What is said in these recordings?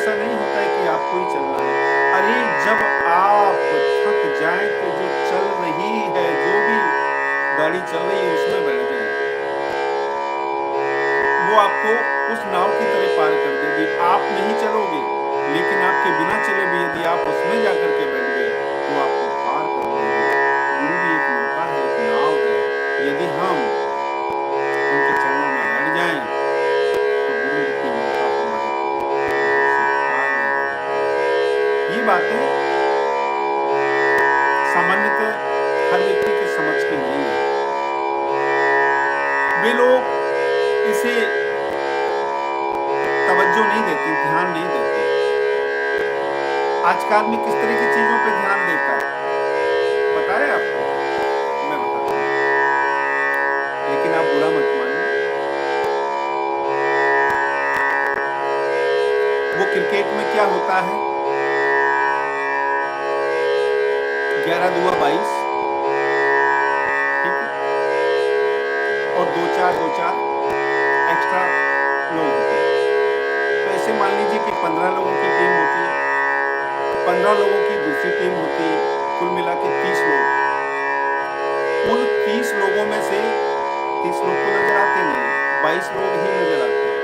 ऐसा नहीं होता है कि आपको ही चलना है। अरे जब आप थक जाएँ तो जो चल रही है, जो भी गाड़ी चल रही है उसमें बैठ जाएँ। वो आपको उस नाव की तरह पार कर देगी। आप नहीं चलोगे, लेकिन आपके बिना चले भी यदि आप उसमें जाकर के बैठ गए, तो आपको पार कर देगी। गुरु भी एक नौका है, एक नाव है। यदि हम उनके चरणों में बैठ जाएँ, तो गुरु रूपी नौका हमारे को उधर से पार लगा देती है। ये बातें सामान्यतः हर व्यक्ति के समझ की नहीं है। वे लोग इसे तवज्जो नहीं देते, ध्यान नहीं देते। आज का आदमी किस तरह की चीजों पे ध्यान देता है, पता है आपको? मैं बताता हूँ, लेकिन आप बुरा मत मानिए। वो क्रिकेट में क्या होता है, 11 दुआ 22, ठीक है, और 2-4 एक्स्ट्रा लोग होते हैं। तो ऐसे मान लीजिए कि 15 लोगों की टीम होती है, 15 लोगों की दूसरी टीम होती है, कुल मिला के 30 लोग। उन 30 लोगों में से 30 लोग तो नजर आते नहीं, 22 लोग ही नजर आते हैं।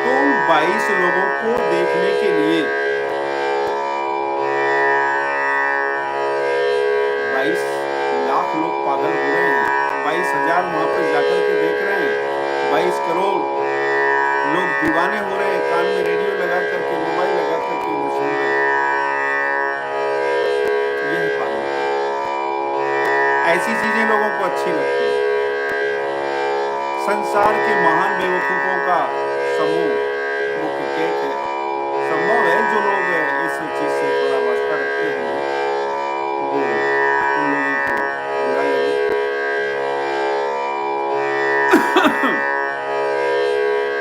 तो उन 22 लोगों को देखने के लिए 22 लाख लोग पागल हो रहे हैं, 22,000 वहां पर जाकर के देख रहे हैं, 22 करोड़ लोग दीवाने हो रहे हैं, कान में रेडियो लगा करके, मोबाइल लगा करके उन्हें सुन रहे हैं। यह है पागलपन। ऐसी चीजें लोगों को अच्छी लगती है। संसार के महान बेवकूफों का समूह वो क्रिकेट है। संभव है जो लोग इस चीज से थोड़ा वास्ता रखते होंगे, वो उन लोगों को बुरा लगे।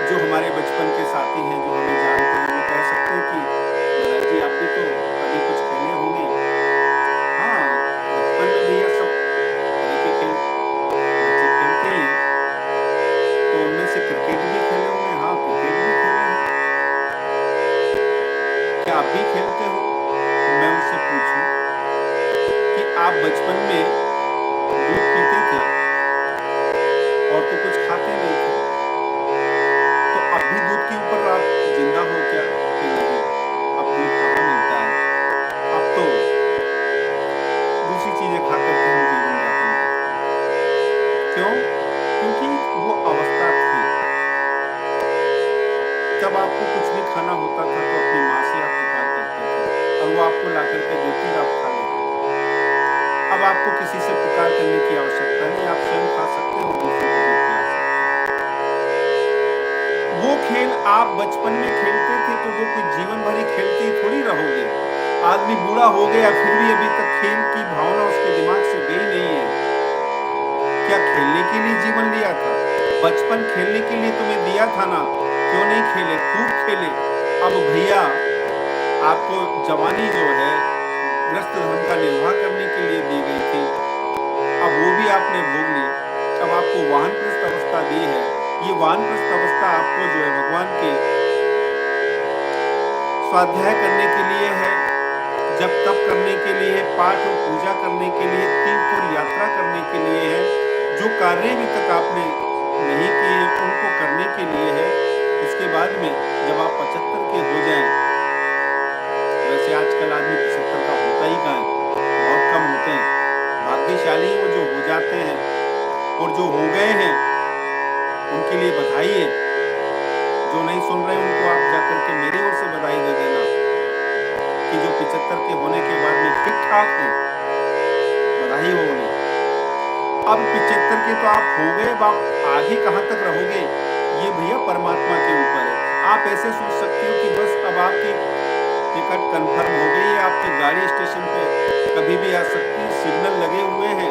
जो हमारे बचपन के साथी हैं, जो हमें जानते हैं, वो कह सकते हैं कि महाराज जी आप भी तो कभी कुछ खेले होंगे। हाँ, बचपन में भैया सब तरह के खेल बच्चे खेलते ही हैं। तो उनमें से क्रिकेट भी खेले होंगे। हाँ, क्रिकेट भी खेले हैं। क्या आप भी खेलते हो? मैं उनसे पूछूं कि आप बचपन में दूध पीते थे और तो कुछ खाते नहीं थे, तो अब भी दूध के ऊपर आप जिंदा हो क्या? कि नहीं, अब दूध कहाँ मिलता है, अब तो दूसरी चीजें खा करके हम जीवन यापन करते हैं। क्यों? क्योंकि वो अवस्था थी, जब आपको कुछ भी खाना होता था तो अपनी माँ से आप पुकार करते थे और वो आपको ला करके देती और आप खा लेते थे। अब आपको किसी से पुकार करने की आवश्यकता नहीं, आप स्वयं खा सकते हो, दूसरों को भी खिला सकते हो। वो खेल आप बचपन में खेलते थे तो वो कुछ जीवन भर ही खेलते ही थोड़ी रहोगे। आदमी बूढ़ा हो गया फिर भी अभी तक खेल की भावना उसके दिमाग से गई नहीं है। क्या खेलने के लिए जीवन लिया था? बचपन खेलने के लिए तुम्हें दिया था ना, क्यों नहीं खेले? खूब खेले। अब भैया आपको जवानी जो है ग्रस्त धन का निर्वाह करने के लिए दी गई थी, अब वो भी आपने भोग ली। अब आपको वानप्रस्थ अवस्था दी है, ये वानप्रस्थ अवस्था आपको जो है भगवान के स्वाध्याय करने के लिए है, जप तप करने के लिए है, पाठ और पूजा करने के लिए, तीर्थ और यात्रा करने के लिए है। जो कार्य अभी तक आपने नहीं किए उनको करने के लिए है। इसके बाद में जब आप 75 के हो जाएं, वैसे आजकल आदमी 75 का होता ही कहाँ है, बहुत कम होते हैं। भाग्यशाली वो जो हो जाते हैं, और जो हो गए हैं उनके लिए बधाई है। जो नहीं सुन रहे उनको आप जाकर के मेरी ओर से बधाई दे देना कि जो 75 के होने के बाद में ठीक ठाक हैं, बधाई हो उन्हें। अब 75 के तो आप हो गए, अब आप आगे कहाँ तक रहोगे ये भैया परमात्मा के ऊपर है। आप ऐसे सोच सकते हो कि बस अब आपकी टिकट कंफर्म हो गई है, आपकी गाड़ी स्टेशन पे कभी भी आ सकती है, सिग्नल लगे हुए हैं,